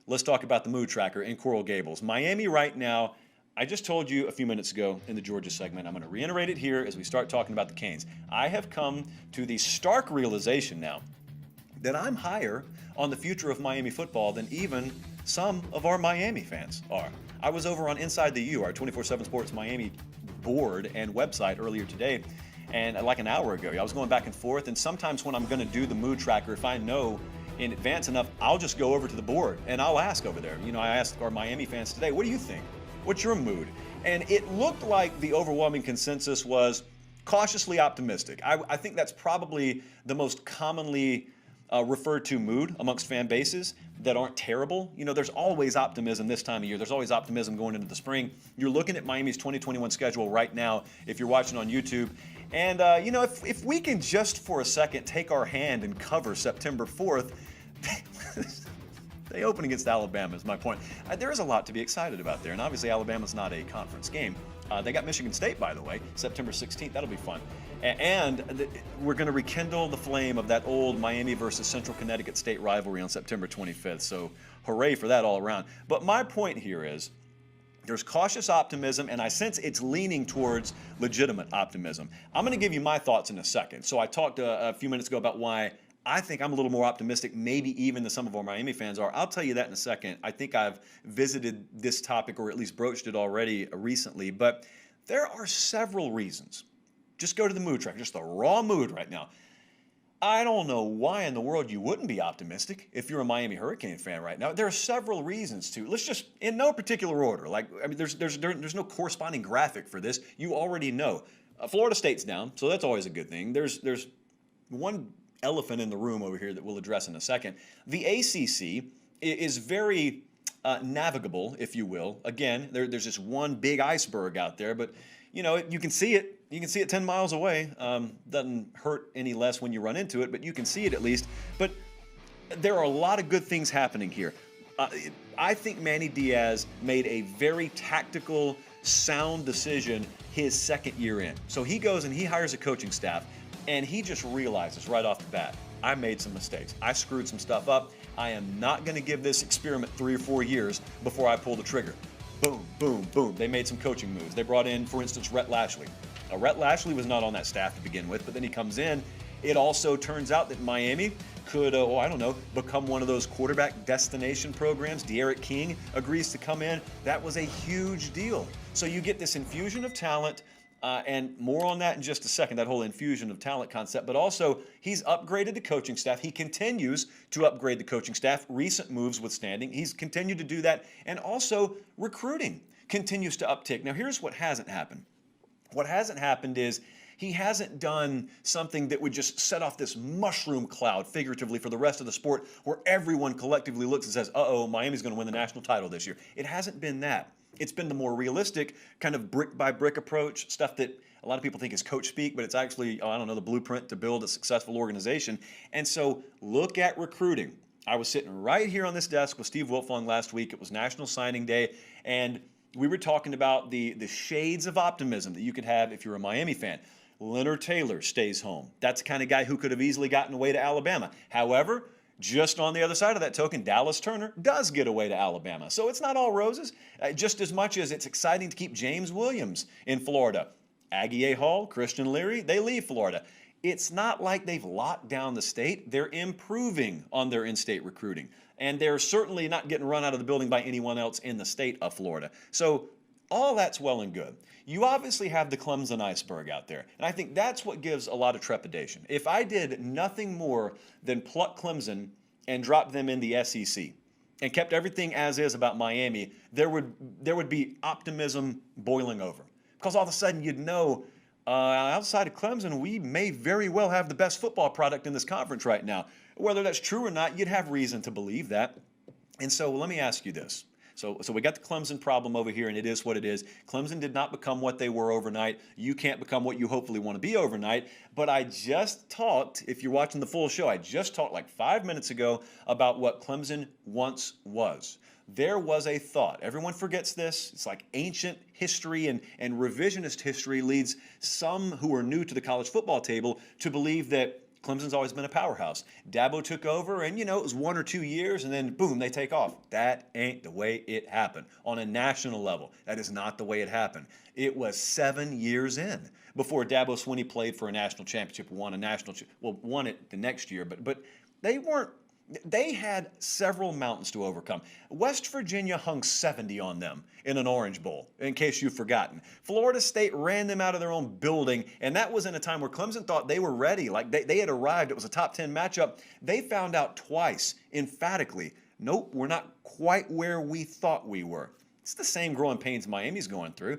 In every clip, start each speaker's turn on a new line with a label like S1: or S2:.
S1: let's talk about the mood tracker in Coral Gables. Miami right now, I just told you a few minutes ago in the Georgia segment. I'm going to reiterate it here as we start talking about the Canes. I have come to the stark realization now that I'm higher on the future of Miami football than even some of our Miami fans are. I was over on Inside the U, our 24/7 Sports Miami board and website earlier today, and like an hour ago, I was going back and forth, and sometimes when I'm going to do the mood tracker, if I know in advance enough, I'll just go over to the board and I'll ask over there. I asked our Miami fans today, what do you think? What's your mood? And it looked like the overwhelming consensus was cautiously optimistic. I think that's probably the most commonly referred to mood amongst fan bases that aren't terrible. There's always optimism this time of year. There's always optimism going into the spring. You're looking at Miami's 2021 schedule right now if you're watching on YouTube. And, if we can just for a second take our hand and cover September 4th, they open against Alabama is my point. There is a lot to be excited about there. And obviously Alabama's not a conference game. They got Michigan State, by the way, September 16th. That'll be fun. And we're going to rekindle the flame of that old Miami versus Central Connecticut State rivalry on September 25th. So hooray for that all around. But my point here is there's cautious optimism, and I sense it's leaning towards legitimate optimism. I'm going to give you my thoughts in a second. So I talked a few minutes ago about why I think I'm a little more optimistic, maybe even than some of our Miami fans are. I'll tell you that in a second. I think I've visited this topic or at least broached it already recently, but there are several reasons. Just go to the mood track, just the raw mood right now. I don't know why in the world you wouldn't be optimistic if you're a Miami Hurricane fan right now. There are several reasons to. Let's just, in no particular order. There's no corresponding graphic for this. You already know. Florida State's down, so that's always a good thing. There's one elephant in the room over here that we'll address in a second. The ACC is very navigable, if you will. Again, there's this one big iceberg out there, but you can see it. You can see it 10 miles away. Doesn't hurt any less when you run into it, but you can see it at least. But there are a lot of good things happening here. I think Manny Diaz made a very tactical, sound decision his second year in. So he goes and he hires a coaching staff, and he just realizes right off the bat, I made some mistakes. I screwed some stuff up. I am not going to give this experiment 3 or 4 years before I pull the trigger. Boom, boom, boom. They made some coaching moves. They brought in, for instance, Rhett Lashley. Now, Rhett Lashley was not on that staff to begin with, but then he comes in. It also turns out that Miami could, become one of those quarterback destination programs. De'Aaron King agrees to come in. That was a huge deal. So you get this infusion of talent, and more on that in just a second, that whole infusion of talent concept. But also, he's upgraded the coaching staff. He continues to upgrade the coaching staff, recent moves withstanding. He's continued to do that. And also, recruiting continues to uptick. Now, here's what hasn't happened. What hasn't happened is he hasn't done something that would just set off this mushroom cloud, figuratively, for the rest of the sport, where everyone collectively looks and says, uh-oh, Miami's going to win the national title this year. It hasn't been that. It's been the more realistic kind of brick-by-brick approach, stuff that a lot of people think is coach speak, but it's actually, the blueprint to build a successful organization. And so look at recruiting. I was sitting right here on this desk with Steve Wiltfong last week. It was National Signing Day, and we were talking about the shades of optimism that you could have if you're a Miami fan. Leonard Taylor stays home. That's the kind of guy who could have easily gotten away to Alabama. However, just on the other side of that token, Dallas Turner does get away to Alabama. So it's not all roses, just as much as it's exciting to keep James Williams in Florida. Aggie Hall, Christian Leary, they leave Florida. It's not like they've locked down the state. They're improving on their in-state recruiting. And they're certainly not getting run out of the building by anyone else in the state of Florida. So all that's well and good. You obviously have the Clemson iceberg out there. And I think that's what gives a lot of trepidation. If I did nothing more than pluck Clemson and drop them in the SEC and kept everything as is about Miami, there would be optimism boiling over. Because all of a sudden you'd know, outside of Clemson, we may very well have the best football product in this conference right now. Whether that's true or not, you'd have reason to believe that. And so let me ask you this. So we got the Clemson problem over here, and it is what it is. Clemson did not become what they were overnight. You can't become what you hopefully want to be overnight. But I just talked, if you're watching the full show, I just talked like 5 minutes ago about what Clemson once was. There was a thought. Everyone forgets this. It's like ancient history and revisionist history leads some who are new to the college football table to believe that Clemson's always been a powerhouse. Dabo took over, and it was 1 or 2 years, and then boom, they take off. That ain't the way it happened. On a national level, that is not the way it happened. It was 7 years in before Dabo Swinney played for a national championship, won it the next year, but they weren't. They had several mountains to overcome. West Virginia hung 70 on them in an Orange Bowl, in case you've forgotten. Florida State ran them out of their own building, and that was in a time where Clemson thought they were ready. Like they had arrived. It was a top 10 matchup. They found out twice, emphatically, nope, we're not quite where we thought we were. It's the same growing pains Miami's going through.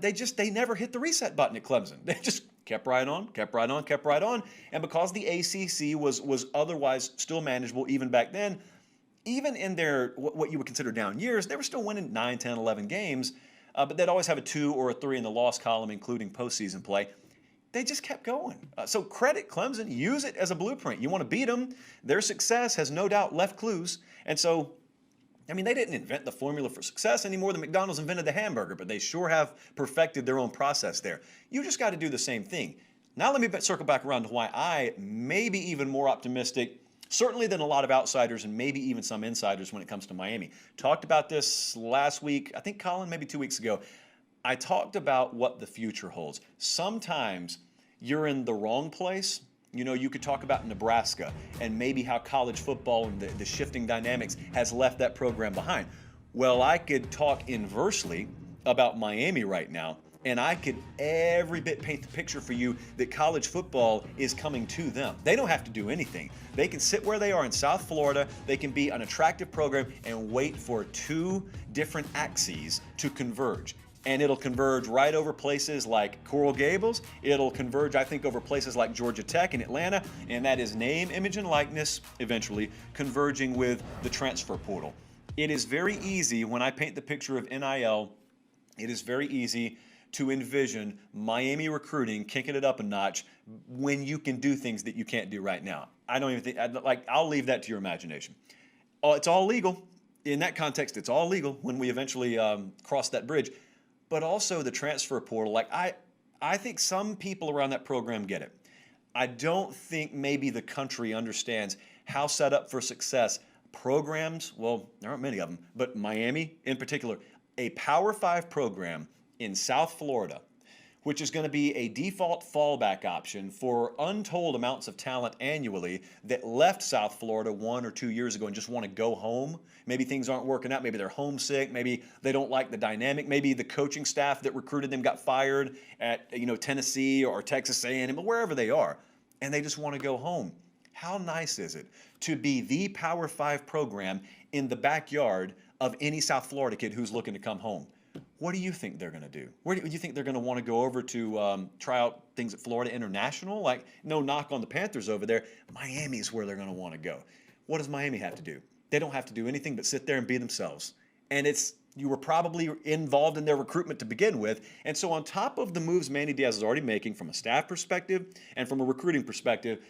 S1: They never hit the reset button at Clemson. They just kept right on, kept right on, kept right on. And because the ACC was otherwise still manageable even back then, even in their what you would consider down years, they were still winning 9, 10, 11 games, but they'd always have a 2 or a 3 in the loss column, including postseason play. They just kept going. So credit Clemson. Use it as a blueprint. You want to beat them. Their success has no doubt left clues. And so, I mean, they didn't invent the formula for success any more than McDonald's invented the hamburger, but they sure have perfected their own process there. You just got to do the same thing. Now let me circle back around to why I may be even more optimistic, certainly than a lot of outsiders and maybe even some insiders when it comes to Miami. Talked about this last week, I think, Colin, maybe 2 weeks ago. I talked about what the future holds. Sometimes you're in the wrong place. You could talk about Nebraska and maybe how college football and the shifting dynamics has left that program behind. Well, I could talk inversely about Miami right now, and I could every bit paint the picture for you that college football is coming to them. They don't have to do anything. They can sit where they are in South Florida. They can be an attractive program and wait for 2 different axes to converge. And it'll converge right over places like Coral Gables. It'll converge, I think, over places like Georgia Tech and Atlanta. And that is name, image, and likeness, eventually, converging with the transfer portal. It is very easy, when I paint the picture of NIL, it is very easy to envision Miami recruiting, kicking it up a notch, when you can do things that you can't do right now. I don't even think, I'll leave that to your imagination. Oh, it's all legal. In that context, it's all legal when we eventually cross that bridge. But also the transfer portal. I think some people around that program get it. I don't think maybe the country understands how set up for success programs, well, there aren't many of them, but Miami in particular, a Power 5 program in South Florida, which is going to be a default fallback option for untold amounts of talent annually that left South Florida 1 or 2 years ago and just want to go home. Maybe things aren't working out. Maybe they're homesick. Maybe they don't like the dynamic. Maybe the coaching staff that recruited them got fired at Tennessee or Texas A&M or wherever they are, and they just want to go home. How nice is it to be the Power 5 program in the backyard of any South Florida kid who's looking to come home? What do you think they're going to do? Where do you think they're going to want to go over to try out things at Florida International? Like, no knock on the Panthers over there. Miami's where they're going to want to go. What does Miami have to do? They don't have to do anything but sit there and be themselves. And you were probably involved in their recruitment to begin with. And so on top of the moves Manny Diaz is already making from a staff perspective and from a recruiting perspective,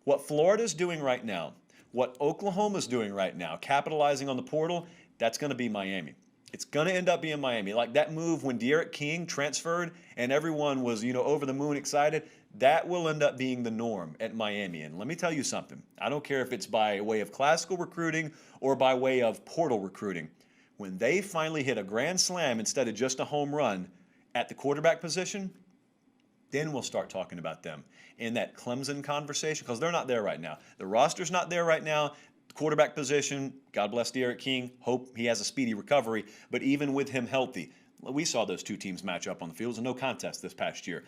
S1: what Florida's doing right now, what Oklahoma's doing right now, capitalizing on the portal, that's going to be Miami. It's going to end up being Miami. Like that move when De'Aaron King transferred and everyone was, over the moon excited, that will end up being the norm at Miami. And let me tell you something. I don't care if it's by way of classical recruiting or by way of portal recruiting. When they finally hit a grand slam instead of just a home run at the quarterback position, then we'll start talking about them in that Clemson conversation, because they're not there right now. The roster's not there right now. Quarterback position, God bless De'Aaron King. Hope he has a speedy recovery. But even with him healthy, we saw those 2 teams match up on the field. It was a no contest this past year.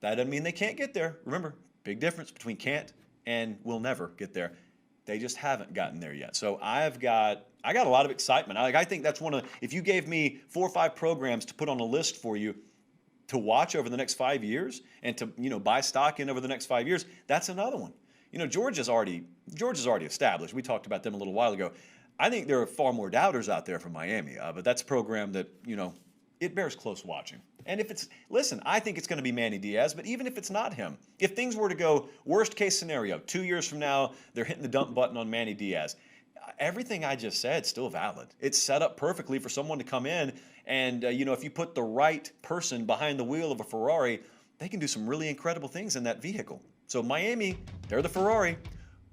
S1: That doesn't mean they can't get there. Remember, big difference between can't and will never get there. They just haven't gotten there yet. So I got a lot of excitement. I think that's if you gave me 4 or 5 programs to put on a list for you to watch over the next 5 years and to buy stock in over the next 5 years, that's another one. Georgia's already established. We talked about them a little while ago. I think there are far more doubters out there from Miami, but that's a program that, it bears close watching. And I think it's going to be Manny Diaz, but even if it's not him, if things were to go worst case scenario, 2 years from now, they're hitting the dump button on Manny Diaz. Everything I just said is still valid. It's set up perfectly for someone to come in and, if you put the right person behind the wheel of a Ferrari, they can do some really incredible things in that vehicle. So Miami, they're the Ferrari.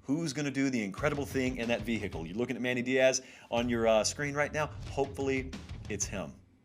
S1: Who's going to do the incredible thing in that vehicle? You're looking at Manny Diaz on your screen right now. Hopefully, it's him.